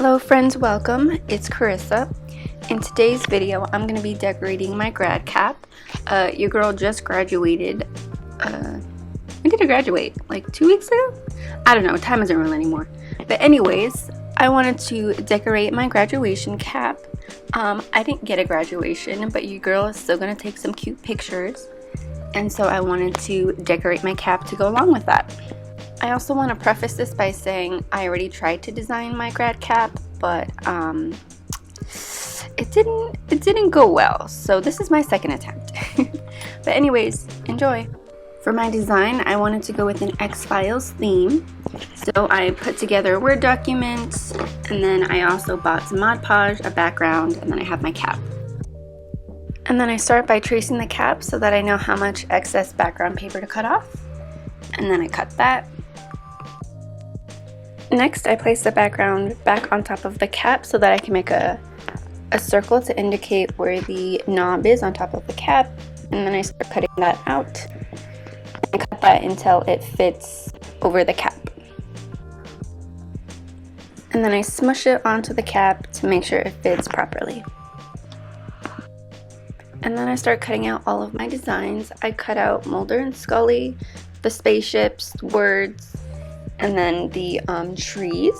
Hello friends, welcome. It's Carissa. In today's video, I'm going to be decorating my grad cap. Your girl just graduated. When did I graduate? Like 2 weeks ago? I don't know, time isn't real anymore. But anyways, I wanted to decorate my graduation cap. I didn't get a graduation, but your girl is still going to take some cute pictures. And so I wanted to decorate my cap to go along with that. I also want to preface this by saying I already tried to design my grad cap, but it didn't go well. So this is my second attempt. But anyways, enjoy. For my design, I wanted to go with an X-Files theme. So I put together a Word document, and then I also bought some Mod Podge, a background, and then I have my cap. And then I start by tracing the cap so that I know how much excess background paper to cut off. And then I cut that. Next, I place the background back on top of the cap so that I can make a circle to indicate where the knob is on top of the cap. And then I start cutting that out and cut that until it fits over the cap. And then I smush it onto the cap to make sure it fits properly. And then I start cutting out all of my designs. I cut out Mulder and Scully, the spaceships, words, and then the trees.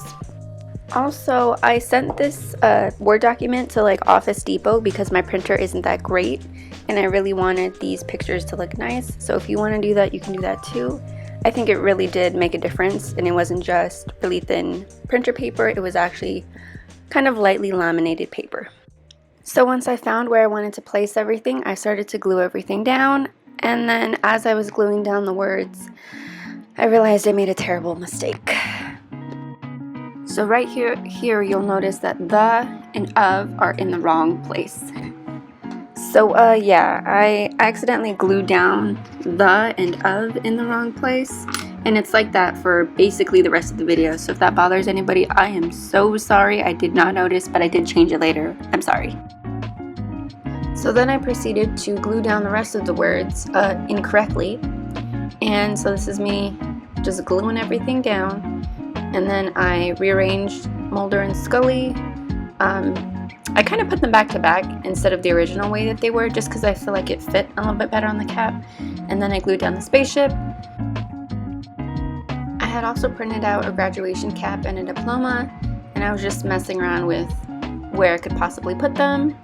Also, I sent this Word document to like Office Depot because my printer isn't that great and I really wanted these pictures to look nice. So if you want to do that, you can do that too. I think it really did make a difference, and it wasn't just really thin printer paper, it was actually kind of lightly laminated paper. So once I found where I wanted to place everything, I started to glue everything down, and then as I was gluing down the words, I realized I made a terrible mistake. So right here you'll notice that the and of are in the wrong place. So yeah, I accidentally glued down the and of in the wrong place, and it's like that for basically the rest of the video. So if that bothers anybody, I am so sorry. I did not notice, but I did change it later. I'm sorry. So then I proceeded to glue down the rest of the words incorrectly. And so this is me just gluing everything down, and then I rearranged Mulder and Scully. I kind of put them back to back instead of the original way that they were, just because I feel like it fit a little bit better on the cap. And then I glued down the spaceship. I had also printed out a graduation cap and a diploma, and I was just messing around with where I could possibly put them.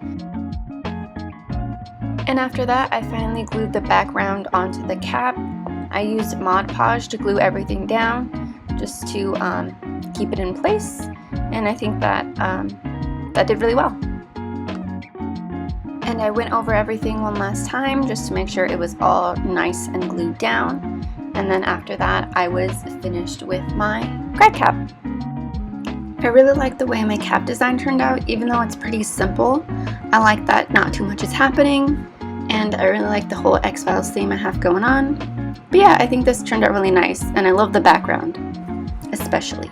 And after that, I finally glued the background onto the cap. I used Mod Podge to glue everything down just to keep it in place, and I think that that did really well. And I went over everything one last time just to make sure it was all nice and glued down, and then after that I was finished with my grad cap. I really like the way my cap design turned out, even though it's pretty simple. I like that not too much is happening, and I really like the whole X-Files theme I have going on. But yeah, I think this turned out really nice, and I love the background, especially.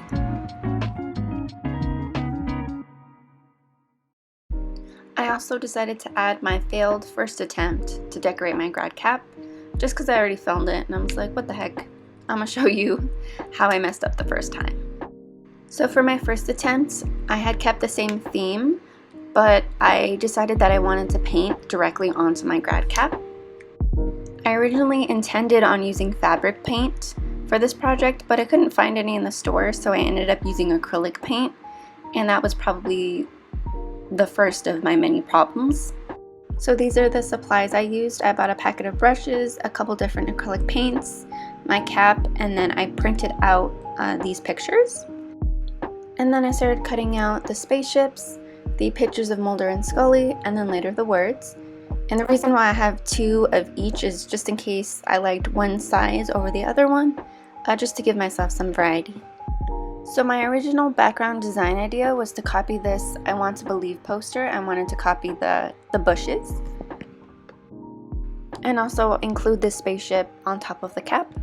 I also decided to add my failed first attempt to decorate my grad cap, just because I already filmed it, and I was like, what the heck, I'm gonna show you how I messed up the first time. So for my first attempt, I had kept the same theme, but I decided that I wanted to paint directly onto my grad cap. I originally intended on using fabric paint for this project, but I couldn't find any in the store, so I ended up using acrylic paint, and that was probably the first of my many problems. So these are the supplies I used. I bought a packet of brushes, a couple different acrylic paints, my cap, and then I printed out these pictures. And then I started cutting out the spaceships, the pictures of Mulder and Scully, and then later the words. And the reason why I have two of each is just in case I liked one size over the other one, just to give myself some variety. So my original background design idea was to copy this I Want to Believe poster. I wanted to copy the bushes and also include this spaceship on top of the cap.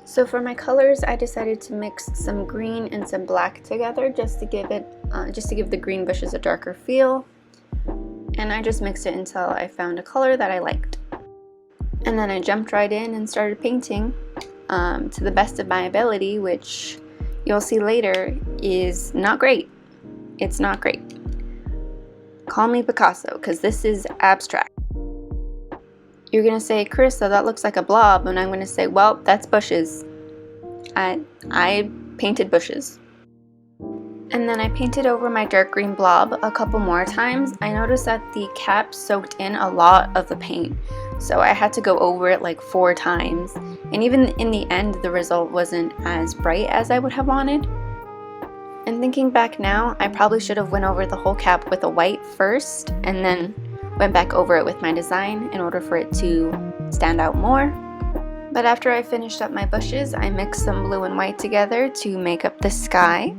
So for my colors, I decided to mix some green and some black together just to give the green bushes a darker feel. And I just mixed it until I found a color that I liked. And then I jumped right in and started painting to the best of my ability, which you'll see later. is not great. It's not great. Call me Picasso, because this is abstract. You're gonna say, Carissa, that looks like a blob, and I'm gonna say, well, that's bushes. I painted bushes. And then I painted over my dark green blob a couple more times. I noticed that the cap soaked in a lot of the paint, so I had to go over it like 4 times. And even in the end, the result wasn't as bright as I would have wanted. And thinking back now, I probably should have went over the whole cap with a white first, and then went back over it with my design in order for it to stand out more. But after I finished up my bushes, I mixed some blue and white together to make up the sky.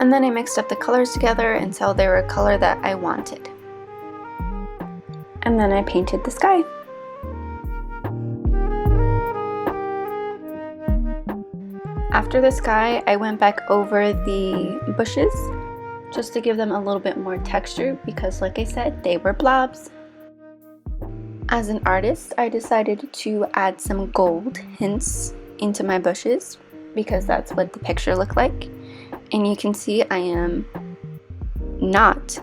And then I mixed up the colors together until they were a color that I wanted. And then I painted the sky. After the sky, I went back over the bushes just to give them a little bit more texture because, like I said, they were blobs. As an artist, I decided to add some gold hints into my bushes because that's what the picture looked like. And you can see I am not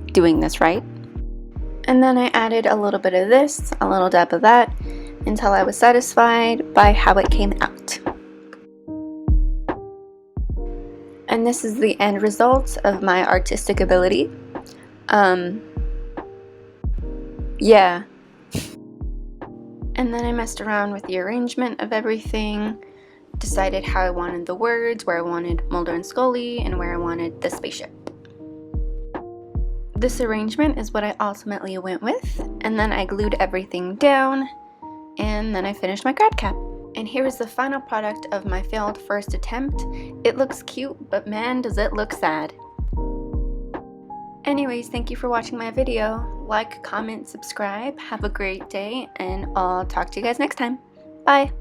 doing this right. And then I added a little bit of this, a little dab of that, until I was satisfied by how it came out. And this is the end result of my artistic ability. Yeah. And then I messed around with the arrangement of everything, decided how I wanted the words, where I wanted Mulder and Scully, and where I wanted the spaceship. This arrangement is what I ultimately went with, and then I glued everything down, and then I finished my grad cap. And here is the final product of my failed first attempt. It looks cute, but man, does it look sad. Anyways, thank you for watching my video. Like, comment, subscribe. Have a great day, and I'll talk to you guys next time. Bye!